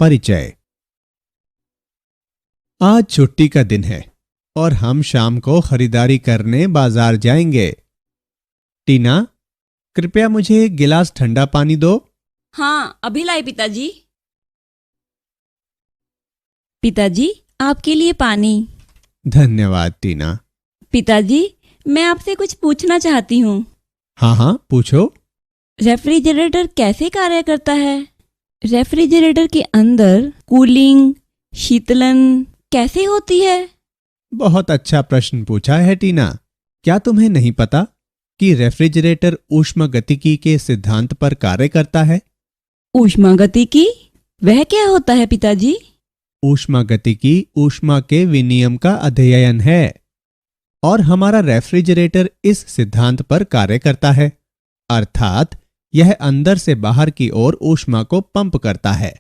परिचय। आज छुट्टी का दिन है और हम शाम को खरीदारी करने बाजार जाएंगे। टीना, कृपया मुझे एक गिलास ठंडा पानी दो। हाँ, अभी लाई पिताजी। पिताजी, आपके लिए पानी। धन्यवाद टीना। पिताजी, मैं आपसे कुछ पूछना चाहती हूँ। हाँ हाँ, पूछो। रेफ्रिजरेटर कैसे कार्य करता है? रेफ्रिजरेटर के अंदर कूलिंग, शीतलन कैसे होती है? बहुत अच्छा प्रश्न पूछा है टीना। क्या तुम्हें नहीं पता कि रेफ्रिजरेटर ऊष्मागतिकी के सिद्धांत पर कार्य करता है? ऊष्मागतिकी वह क्या होता है पिताजी? ऊष्मागतिकी ऊष्मा के विनिमय का अध्ययन है और हमारा रेफ्रिजरेटर इस सिद्धांत पर कार्य करता है, अर्थात यह अंदर से बाहर की ओर ऊष्मा को पंप करता है।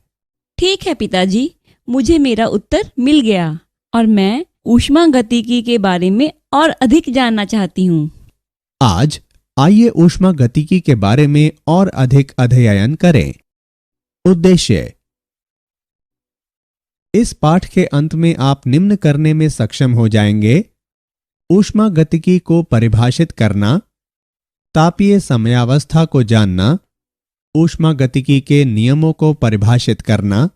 ठीक है पिताजी, मुझे मेरा उत्तर मिल गया और मैं ऊष्मागतिकी के बारे में और अधिक जानना चाहती हूँ। आज आइए ऊष्मागतिकी के बारे में और अधिक अध्ययन करें। उद्देश्य। इस पाठ के अंत में आप निम्न करने में सक्षम हो जाएंगे: ऊष्मागतिकी को परिभाषित करना, तापीय समयावस्था को जानना, ऊष्मागतिकी के नियमों को परिभाषित करना,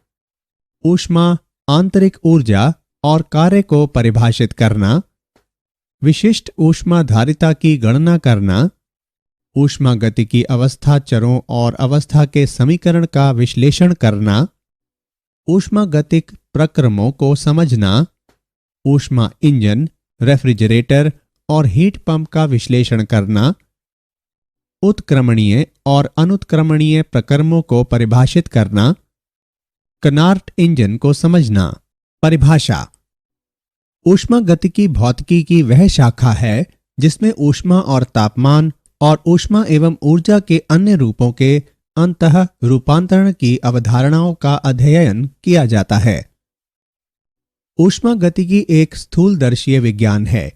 ऊष्मा आंतरिक ऊर्जा और कार्य को परिभाषित करना, विशिष्ट ऊष्माधारिता की गणना करना, ऊष्मागतिकी अवस्था चरों और अवस्था के समीकरण का विश्लेषण करना, ऊष्मागतिक प्रक्रमों को समझना, ऊष्मा इंजन, रेफ्रिजरेटर और हीट पंप का विश्लेषण करना, उत्क्रमणीय और अनुत्क्रमणीय प्रक्रमों को परिभाषित करना, कनार्ट इंजन को समझना। परिभाषा। ऊष्मागतिकी भौतिकी की वह शाखा है जिसमें ऊष्मा और तापमान और ऊष्मा एवं ऊर्जा के अन्य रूपों के अंतः रूपांतरण की अवधारणाओं का अध्ययन किया जाता है। ऊष्मागतिकी एक स्थूलदर्शीय विज्ञान है।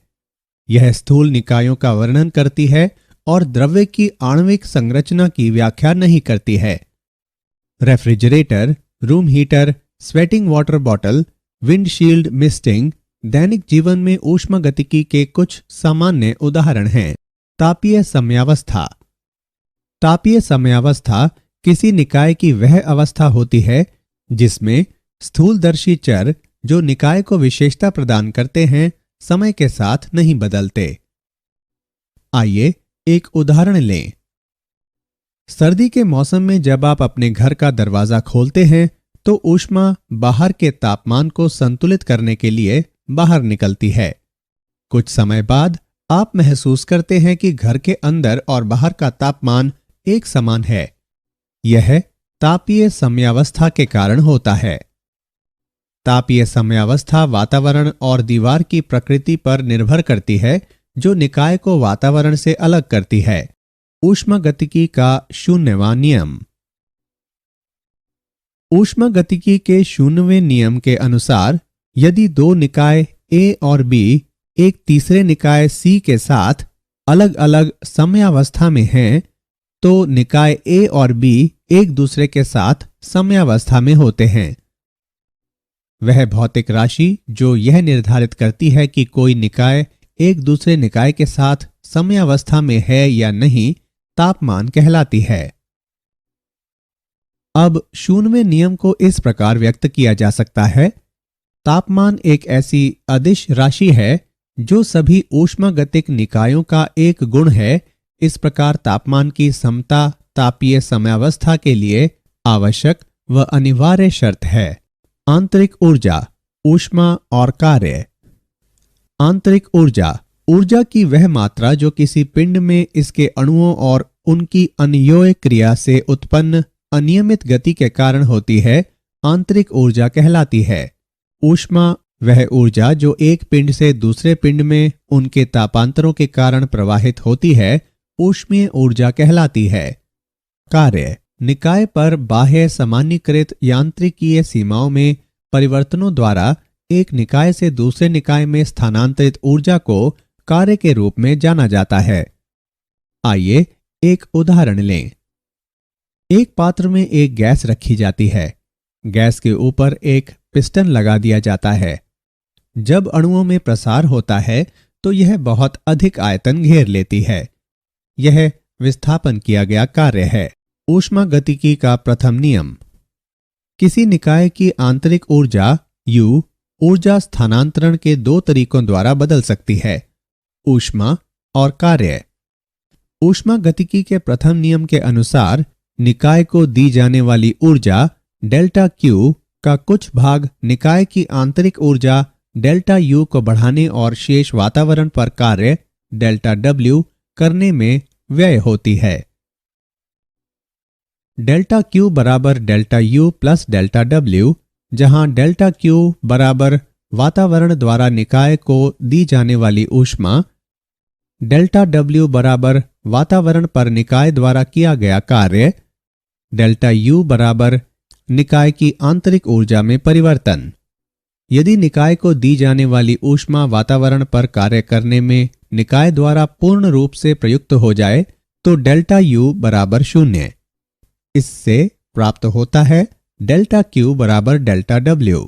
यह स्थूल निकायों का वर्णन करती है और द्रव्य की आणविक संरचना की व्याख्या नहीं करती है। Refrigerator, room heater, sweating water bottle, windshield misting दैनिक जीवन में ऊष्मागतिकी के कुछ सामान्य उदाहरण हैं। तापीय समयावस्था। तापीय समयावस्था किसी निकाय की वह अवस्था होती है जिसमें स्थूलदर्शी चर जो निकाय को विशेषता प्रदान करते हैं समय के साथ नहीं बदलते। आइए एक उदाहरण लें। सर्दी के मौसम में जब आप अपने घर का दरवाजा खोलते हैं तो ऊष्मा बाहर के तापमान को संतुलित करने के लिए बाहर निकलती है। कुछ समय बाद आप महसूस करते हैं कि घर के अंदर और बाहर का तापमान एक समान है। यह तापीय समयावस्था के कारण होता है। तापीय समयावस्था वातावरण और दीवार की प्रकृति पर निर्भर करती है जो निकाय को वातावरण से अलग करती है। ऊष्मागतिकी का शून्यवां नियम। ऊष्मागतिकी के शून्यवें नियम के अनुसार यदि दो निकाय ए और बी एक तीसरे निकाय सी के साथ अलग अलग समयावस्था में हैं तो निकाय ए और बी एक दूसरे के साथ समयावस्था में होते हैं। वह भौतिक राशि जो यह निर्धारित करती है कि कोई निकाय एक दूसरे निकाय के साथ समयावस्था में है या नहीं, तापमान कहलाती है। अब शून्यवें नियम को इस प्रकार व्यक्त किया जा सकता है: तापमान एक ऐसी अदिश राशि है जो सभी ऊष्मागतिक निकायों का एक गुण है। इस प्रकार तापमान की समता तापीय समयावस्था के लिए आवश्यक व अनिवार्य शर्त है। आंतरिक ऊर्जा, ऊष्मा और कार्य। आंतरिक ऊर्जा, ऊर्जा की वह मात्रा जो किसी पिंड में इसके अणुओं और उनकी अन्योन्य क्रिया से उत्पन्न अनियमित गति के कारण होती है, आंतरिक ऊर्जा कहलाती है। ऊष्मा वह ऊर्जा जो एक पिंड से दूसरे पिंड में उनके तापांतरों के कारण प्रवाहित होती है, ऊष्मीय ऊर्जा कहलाती है। कार्य, निकाय पर बाह्य सामान्यीकृत यांत्रिकीय सीमाओं में परिवर्तनों द्वारा एक निकाय से दूसरे निकाय में स्थानांतरित ऊर्जा को कार्य के रूप में जाना जाता है। आइए एक उदाहरण लें। एक पात्र में एक गैस रखी जाती है। गैस के ऊपर एक पिस्टन लगा दिया जाता है। जब अणुओं में प्रसार होता है तो यह बहुत अधिक आयतन घेर लेती है। यह विस्थापन किया गया कार्य है। ऊष्मागतिकी का प्रथम नियम। किसी निकाय की आंतरिक ऊर्जा U ऊर्जा स्थानांतरण के दो तरीकों द्वारा बदल सकती है, ऊष्मा और कार्य। ऊष्मागतिकी के प्रथम नियम के अनुसार निकाय को दी जाने वाली ऊर्जा डेल्टा Q का कुछ भाग निकाय की आंतरिक ऊर्जा डेल्टा U को बढ़ाने और शेष वातावरण पर कार्य डेल्टा W करने में व्यय होती है। डेल्टा Q बराबर delta U plus delta W, जहां डेल्टा Q बराबर वातावरण द्वारा निकाय को दी जाने वाली ऊष्मा, डेल्टा W बराबर वातावरण पर निकाय द्वारा किया गया कार्य, डेल्टा U बराबर निकाय की आंतरिक ऊर्जा में परिवर्तन। यदि निकाय को दी जाने वाली ऊष्मा वातावरण पर कार्य करने में निकाय द्वारा पूर्ण रूप से प्रयुक्त हो जाए तो डेल्टा U बराबर 0। इससे प्राप्त होता है डेल्टा Q बराबर डेल्टा W।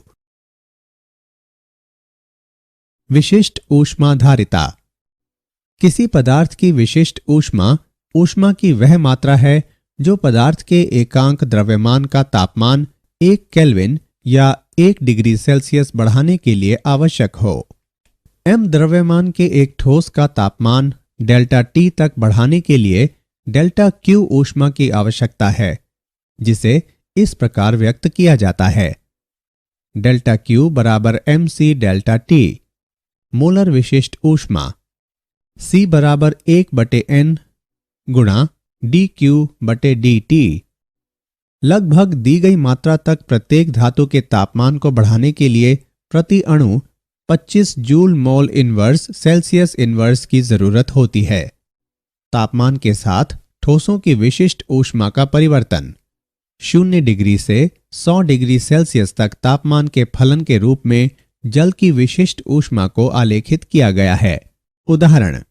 विशिष्ट ऊष्माधारिता। किसी पदार्थ की विशिष्ट ऊष्मा ऊष्मा की वह मात्रा है जो पदार्थ के एकांक द्रव्यमान का तापमान 1 केल्विन या 1 डिग्री सेल्सियस बढ़ाने के लिए आवश्यक हो। m द्रव्यमान के एक ठोस का तापमान डेल्टा T तक बढ़ाने के लिए डेल्टा Q ऊष्मा की आवश्यकता है, जिसे इस प्रकार व्यक्त किया जाता है। डेल्टा Q बराबर mc डेल्टा T। मोलर विशिष्ट ऊष्मा C बराबर 1/n गुणा dQ/dt। लगभग दी गई मात्रा तक प्रत्येक धातु के तापमान को बढ़ाने के लिए प्रति अणु 25 joule mole inverse Celsius inverse की जरूरत होती है। तापमान के साथ ठोसों की विशिष्ट ऊष्मा का परिवर्तन 0 डिग्री से 100 डिग्री सेल्सियस तक तापमान के फलन के रूप में जल की विशिष्ट ऊष्मा को आलेखित किया गया है। उदाहरण।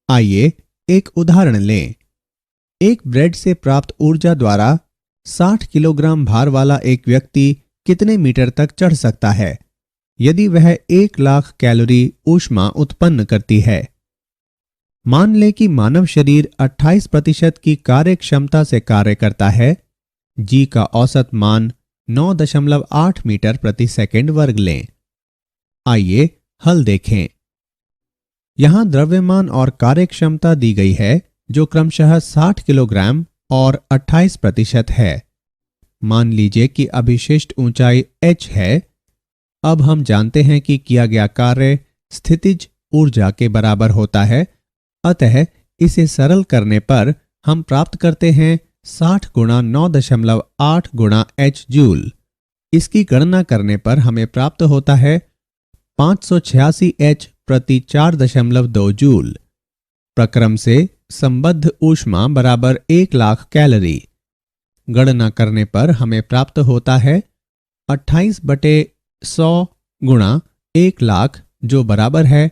आइए एक उदाहरण लें। एक ब्रेड से प्राप्त ऊर्जा द्वारा 60 किलोग्राम भार वाला एक व्यक्ति कितने मीटर तक चढ़ सकता है यदि वह 1 लाख कैलोरी ऊष्मा उत्पन्न करती है। मान लें कि मानव शरीर 28% की कार्य क्षमता से कार्य करता है। G का औसत मान 9.8 मीटर प्रति सेकंड वर्ग लें। आइए हल देखें। यहां द्रव्यमान और कार्य क्षमता दी गई है जो क्रमशः 60 किलोग्राम और 28% है। मान लीजिए कि अभिशिष्ट ऊंचाई h है। अब हम जानते हैं कि किया गया कार्य स्थितिज ऊर्जा के बराबर होता है, अतः इसे सरल करने पर हम प्राप्त करते हैं 60 गुणा 9.8 गुणा h जूल। इसकी गणना करने पर हमें प्राप्त होता है 586 h प्रति 4.2 जूल। प्रक्रम से संबद्ध ऊष्मा बराबर 1 लाख कैलोरी। गणना करने पर हमें प्राप्त होता है 28/100 गुणा 1 लाख, जो बराबर है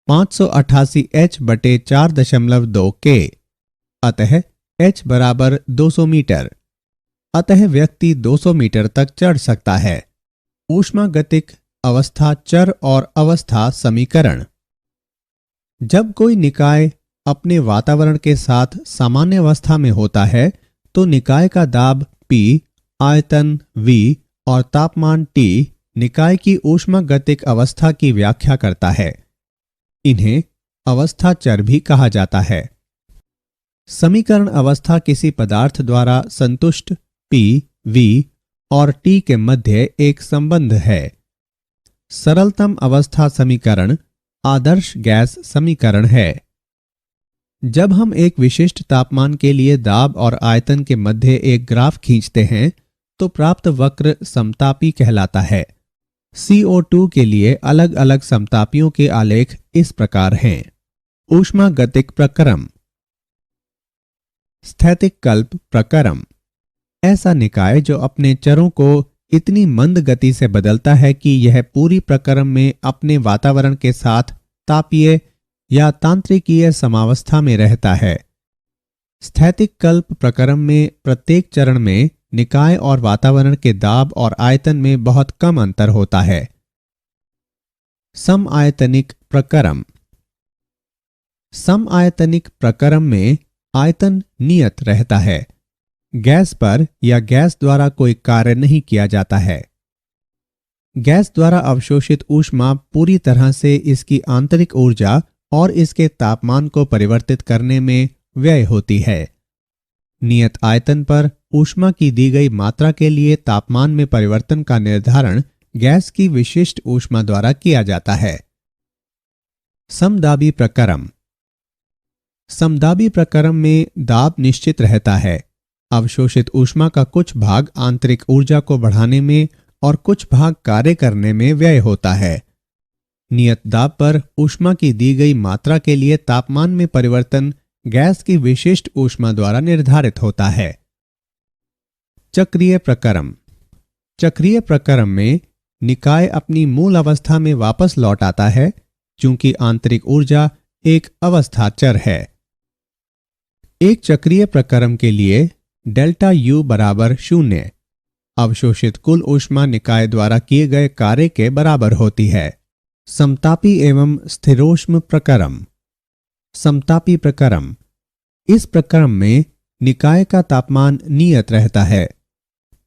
588 h/4.2 के। अतः h बराबर 200 मीटर। अतः व्यक्ति 200 मीटर तक चढ़ सकता है। ऊष्मागतिक अवस्था चर और अवस्था समीकरण। जब कोई निकाय अपने वातावरण के साथ सामान्य अवस्था में होता है तो निकाय का दाब P, आयतन V और तापमान T निकाय की ऊष्मागतिक अवस्था की व्याख्या करता है। इन्हें अवस्था चर भी कहा जाता है। समीकरण अवस्था किसी पदार्थ द्वारा संतुष्ट P, V और T के मध्य एक संबंध है। सरलतम अवस्था समीकरण आदर्श गैस समीकरण है। जब हम एक विशिष्ट तापमान के लिए दाब और आयतन के मध्य एक ग्राफ खींचते हैं तो प्राप्त वक्र समतापी कहलाता है। CO2 के लिए अलग अलग समतापियों के आलेख इस प्रकार हैं। ऊष्मागतिक प्रक्रम। स्थैतिक कल्प प्रक्रम। ऐसा निकाय जो अपने चरों को इतनी मंद गति से बदलता है कि यह पूरी प्रक्रम में अपने वातावरण के साथ तापीय या तांत्रिकीय समावस्था में रहता है। स्थैतिक कल्प प्रक्रम में प्रत्येक चरण में निकाय और वातावरण के दाब और आयतन में बहुत कम अंतर होता है। समआयतनिक प्रकरम। समआयतनिक प्रकरम में आयतन नियत रहता है। गैस पर या गैस द्वारा कोई कार्य नहीं किया जाता है। गैस द्वारा अवशोषित ऊष्मा पूरी तरह से इसकी आंतरिक ऊर्जा और इसके तापमान को परिवर्तित करने में व्यय होती है। नियत आयतन पर ऊष्मा की दी गई मात्रा के लिए तापमान में परिवर्तन का निर्धारण गैस की विशिष्ट ऊष्मा द्वारा किया जाता है। समदाबी प्रकरम। समदाबी प्रकरम में दाब निश्चित रहता है। अवशोषित ऊष्मा का कुछ भाग आंतरिक ऊर्जा को बढ़ाने में और कुछ भाग कार्य करने में व्यय होता है। नियत दाब पर ऊष्मा की दी गई मात्रा के लिए तापमान में परिवर्तन गैस की विशिष्ट ऊष्मा द्वारा निर्धारित होता है। चक्रीय प्रकरम। चक्रीय प्रकरम में निकाय अपनी मूल अवस्था में वापस लौट आता है, चूंकि आंतरिक ऊर्जा एक अवस्था चर है। एक चक्रीय प्रकरम के लिए डेल्टा U बराबर 0 अवशोषित कुल ऊष्मा निकाय द्वारा किए गए कार्य के बराबर होती है। समतापी एवं स्थिरोष्म प्रकरम। समतापी प्रकरम। इस प्रकरम में निकाय का तापमान नियत रहता है।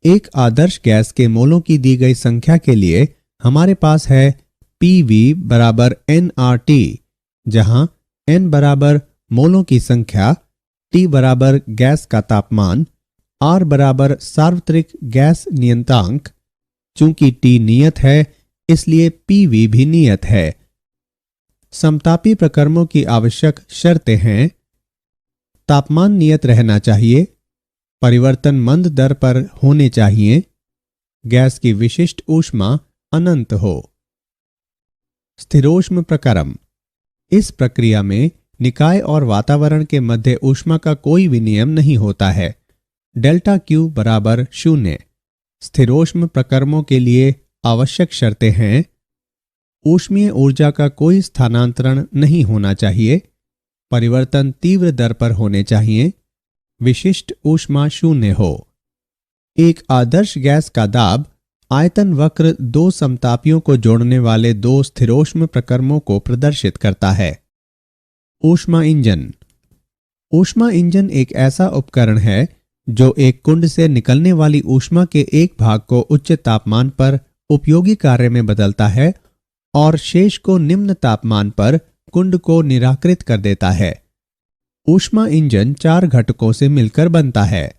एक आदर्श गैस के मोलों की दी गई संख्या के लिए हमारे पास है PV बराबर nRT, जहां n बराबर मोलों की संख्या, T बराबर गैस का तापमान, R बराबर सार्वत्रिक गैस नियतांक। चूंकि T नियत है इसलिए PV भी नियत है। समतापी प्रकरमों की आवश्यक शर्तें हैं: तापमान नियत रहना चाहिए, परिवर्तन मंद दर पर होने चाहिए, गैस की विशिष्ट ऊष्मा अनंत हो। स्थिरोष्म प्रकरम। इस प्रक्रिया में निकाय और वातावरण के मध्य ऊष्मा का कोई विनियम नहीं होता है। डेल्टा Q बराबर 0। स्थिरोष्म प्रकरमों के लिए आवश्यक शर्तें हैं: ऊष्मीय ऊर्जा का कोई स्थानांतरण नहीं होना चाहिए, परिवर्तन तीव्र दर पर होने चाहिए, विशिष्ट ऊष्मा 0 हो। एक आदर्श गैस का दाब आयतन वक्र दो समतापियों को जोड़ने वाले दो स्थिरोष्म प्रकरमों को प्रदर्शित करता है। ऊष्मा इंजन। ऊष्मा इंजन एक ऐसा उपकरण है जो एक कुंड से निकलने वाली ऊष्मा के एक भाग को उच्च तापमान पर उपयोगी कार्य में बदलता है और शेष को निम्न तापमान पर कुंड को निराकृत कर देता है। ऊष्मा इंजन 4 घटकों से मिलकर बनता है: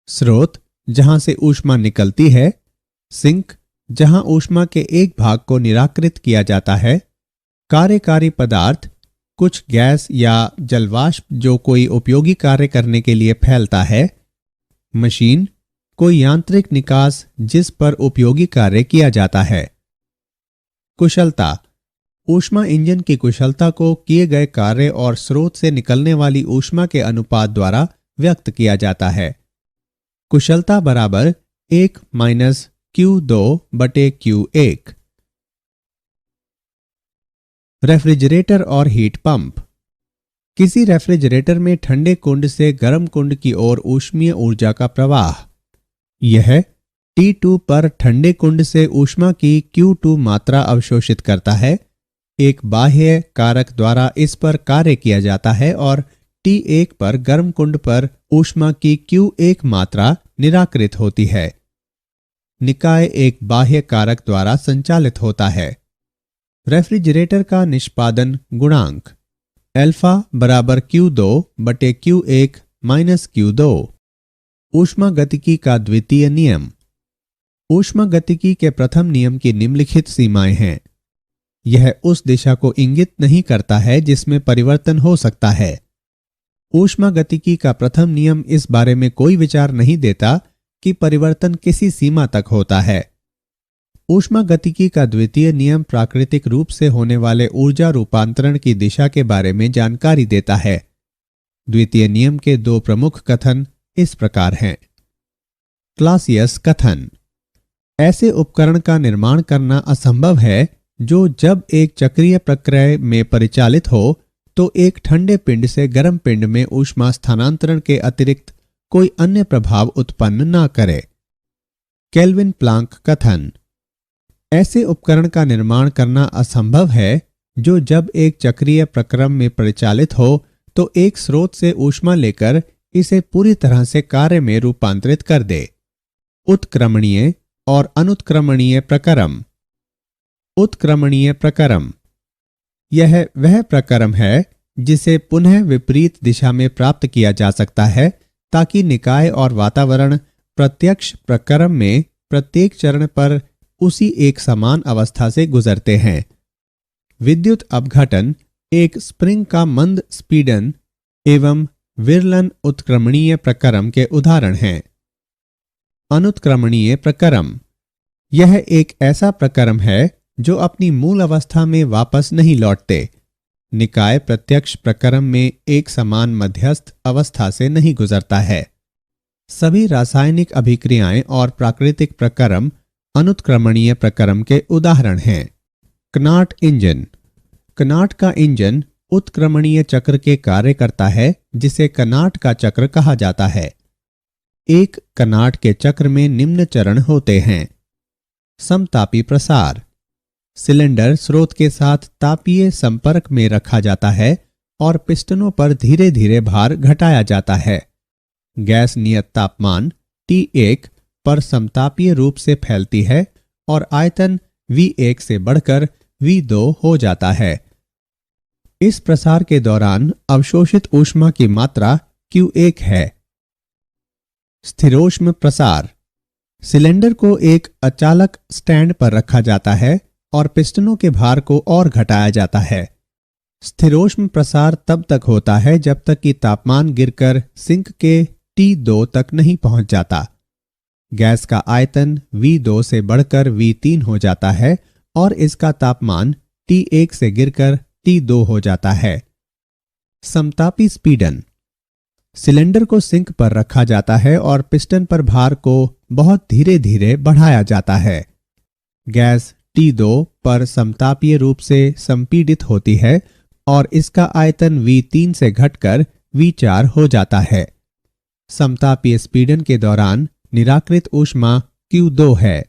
स्रोत, जहां से ऊष्मा निकलती है; सिंक, जहां ऊष्मा के एक भाग को निराकृत किया जाता है; कार्यकारी पदार्थ, कुछ गैस या जलवाष्प जो कोई उपयोगी कार्य करने के लिए फैलता है; मशीन, कोई यांत्रिक निकास जिस पर उपयोगी कार्य किया जाता है। कुशलता। ऊष्मा इंजन की कुशलता को किए गए कार्य और स्रोत से निकलने वाली ऊष्मा के अनुपात द्वारा व्यक्त किया जाता है। कुशलता बराबर 1 माइनस Q2 बटे Q1। रेफ्रिजरेटर और हीट पंप। किसी रेफ्रिजरेटर में ठंडे कुंड से गर्म कुंड की ओर ऊष्मीय ऊर्जा का प्रवाह। यह T2 पर ठंडे कुंड से ऊष्मा की Q2 मात्रा अवशोषित करता है। एक बाह्य कारक द्वारा इस पर कार्य किया जाता है और T1 पर गर्म कुंड पर ऊष्मा की Q1 मात्रा निराकृत होती है। निकाय एक बाह्य कारक द्वारा संचालित होता है। रेफ्रिजरेटर का निष्पादन गुणांक अल्फा बराबर Q2 बटे Q1 माइनस Q2। ऊष्मा गतिकी का द्वितीय नियम। ऊष्मा गतिकी के प्रथम नियम की निम्नलिखित सीमाएं हैं। यह उस दिशा को इंगित नहीं करता है जिसमें परिवर्तन हो सकता है। ऊष्मा गतिकी का प्रथम नियम इस बारे में कोई विचार नहीं देता कि परिवर्तन किसी सीमा तक होता है। ऊष्मा गतिकी का द्वितीय नियम प्राकृतिक रूप से होने वाले ऊर्जा रूपांतरण की दिशा के बारे में जानकारी देता है। द्वितीय नियम के दो प्रमुख कथन इस प्रकार हैं। क्लासियस कथन: ऐसे उपकरण का निर्माण करना असंभव है जो जब एक चक्रीय प्रक्रिया में परिचालित हो तो एक ठंडे पिंड से गर्म पिंड में ऊष्मा स्थानांतरण के अतिरिक्त कोई अन्य प्रभाव उत्पन्न न करे। केल्विन प्लांक कथन: ऐसे उपकरण का निर्माण करना असंभव है जो जब एक चक्रीय प्रक्रम में परिचालित हो तो एक स्रोत से ऊष्मा लेकर इसे पूरी तरह से कार्य में रूपांतरित कर दे। उत्क्रमणीय और अनुत्क्रमणीय प्रक्रम। उत्क्रमणीय प्रक्रम यह वह प्रक्रम है जिसे पुनः विपरीत दिशा में प्राप्त किया जा सकता है ताकि निकाय और वातावरण प्रत्यक्ष प्रक्रम में प्रत्येक चरण पर उसी एक समान अवस्था से गुजरते हैं। विद्युत अपघटन एक स्प्रिंग का मंद स्पीडन एवं विरलन उत्क्रमणीय प्रक्रम के उदाहरण हैं। अनुत्क्रमणीय प्रक्रम यह एक ऐसा प्रक्रम है जो अपनी मूल अवस्था में वापस नहीं लौटते। निकाय प्रत्यक्ष प्रक्रम में एक समान मध्यस्थ अवस्था से नहीं गुजरता है। सभी रासायनिक अभिक्रियाएं और प्राकृतिक प्रक्रम अनुत्क्रमणीय प्रक्रम के उदाहरण हैं। Connaught engine. कनाट का इंजन उत्क्रमणीय चक्र के कार्य करता है जिसे कनाट का चक्र कहा जाता है। एक कनाट के चक्र में निम्न चरण होते हैं। समतापी प्रसार। सिलेंडर स्रोत के साथ तापीय संपर्क में रखा जाता है और पिस्टनों पर धीरे धीरे भार घटाया जाता है। गैस नियत तापमान T1 पर समतापीय रूप से फैलती है और आयतन V1 से बढ़कर V2 हो जाता है। इस प्रसार के दौरान अवशोषित ऊष्मा की मात्रा Q1 है। स्थिरोष्म प्रसार। सिलेंडर को एक अचालक स्टैंड पर रखा जाता है और पिस्टनों के भार को और घटाया जाता है। स्थिरोष्म प्रसार तब तक होता है जब तक कि तापमान गिरकर सिंक के T2 तक नहीं पहुंच जाता। गैस का आयतन V2 से बढ़कर V3 हो जाता है और इसका तापमान T1 से गिरकर T2 हो जाता है। समतापी स्पीडन। सिलेंडर को सिंक पर रखा जाता है और पिस्टन पर भार को बहुत धीरे धीरे बढ़ाया जाता है। गैस T2 पर समतापीय रूप से संपीड़ित होती है और इसका आयतन V3 से घटकर V4 हो जाता है। समतापीय स्पीडन के दौरान निराकृत ऊष्मा Q2 है।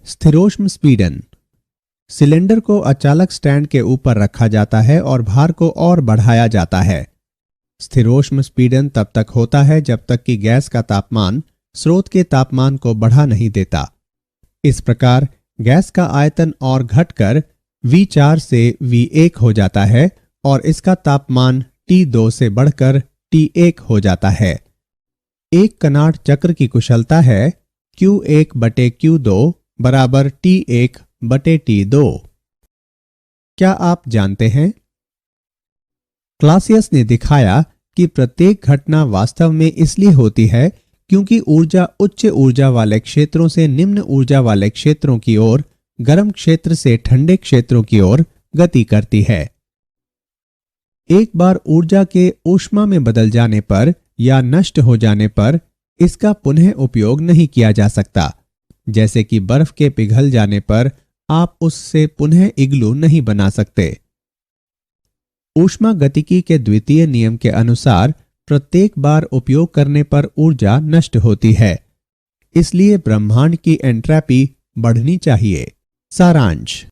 स्थिरोष्म स्पीडन। सिलेंडर को अचालक स्टैंड के ऊपर रखा जाता है और भार को और बढ़ाया जाता है। स्थिरोष्म स्पीडन तब तक होता है जब तक कि गैस का तापमान स्रोत के तापमान को बढ़ा नहीं देता। इस प्रकार गैस का आयतन और घटकर V4 से V1 हो जाता है और इसका तापमान T2 से बढ़कर T1 हो जाता है। एक कनाट चक्र की कुशलता है Q1/Q2 बराबर T1/T2। क्या आप जानते हैं? क्लासियस ने दिखाया कि प्रत्येक घटना वास्तव में इसलिए होती है क्योंकि ऊर्जा उच्च ऊर्जा वाले क्षेत्रों से निम्न ऊर्जा वाले क्षेत्रों की ओर, गर्म क्षेत्र से ठंडे क्षेत्रों की ओर गति करती है। एक बार ऊर्जा के ऊष्मा में बदल जाने पर या नष्ट हो जाने पर इसका पुनः उपयोग नहीं किया जा सकता। जैसे कि बर्फ के पिघल जाने पर आप उससे पुनः इग्लू नहीं बना सकते। ऊष्मा गतिकी के द्वितीय नियम के अनुसार प्रत्येक बार उपयोग करने पर ऊर्जा नष्ट होती है। इसलिए ब्रह्मांड की एंट्रैपी बढ़नी चाहिए। सारांश।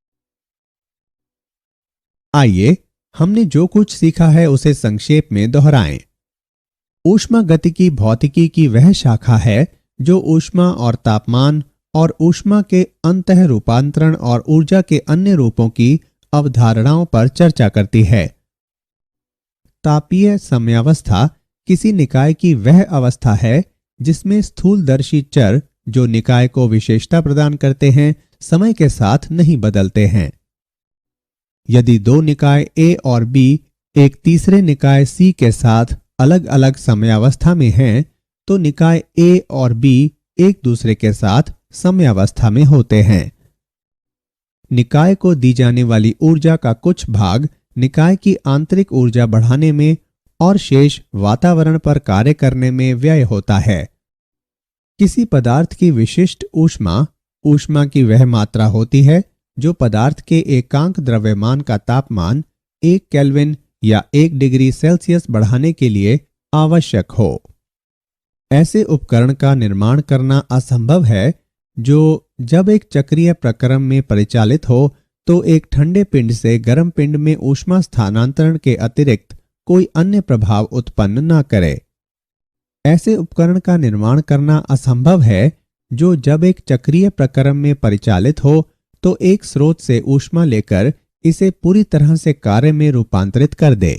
आइए हमने जो कुछ सीखा है उसे संक्षेप में दोहराएं। ऊष्मा गतिकी भौतिकी की वह शाखा है जो ऊष्मा और तापमान और ऊष्मा के अंतः रूपांतरण और ऊर्जा के अन्य रूपों की अवधारणाओं पर चर्चा करती है। तापीय समयावस्था किसी निकाय की वह अवस्था है जिसमें स्थूलदर्शी चर जो निकाय को विशेषता प्रदान करते हैं समय के साथ नहीं बदलते हैं। यदि दो निकाय A और B एक तीसरे निकाय C के साथ अलग अलग समयावस्था में हैं तो निकाय A और B एक दूसरे के साथ समयावस्था में होते हैं। निकाय को दी जाने वाली ऊर्जा का कुछ भाग निकाय की आंतरिक ऊर्जा बढ़ाने में और शेष वातावरण पर कार्य करने में व्यय होता है। किसी पदार्थ की विशिष्ट ऊष्मा ऊष्मा की वह मात्रा होती है जो पदार्थ के एकांक द्रव्यमान का तापमान 1 केल्विन या 1 डिग्री सेल्सियस बढ़ाने के लिए आवश्यक हो। ऐसे उपकरण का निर्माण करना असंभव है जो जब एक चक्रीय प्रक्रम में परिचालित हो तो एक ठंडे पिंड से गर्म पिंड में ऊष्मा स्थानांतरण के अतिरिक्त कोई अन्य प्रभाव उत्पन्न न करे। ऐसे उपकरण का निर्माण करना असंभव है जो जब एक चक्रीय प्रक्रम में परिचालित हो तो एक स्रोत से ऊष्मा लेकर इसे पूरी तरह से कार्य में रूपांतरित कर दे।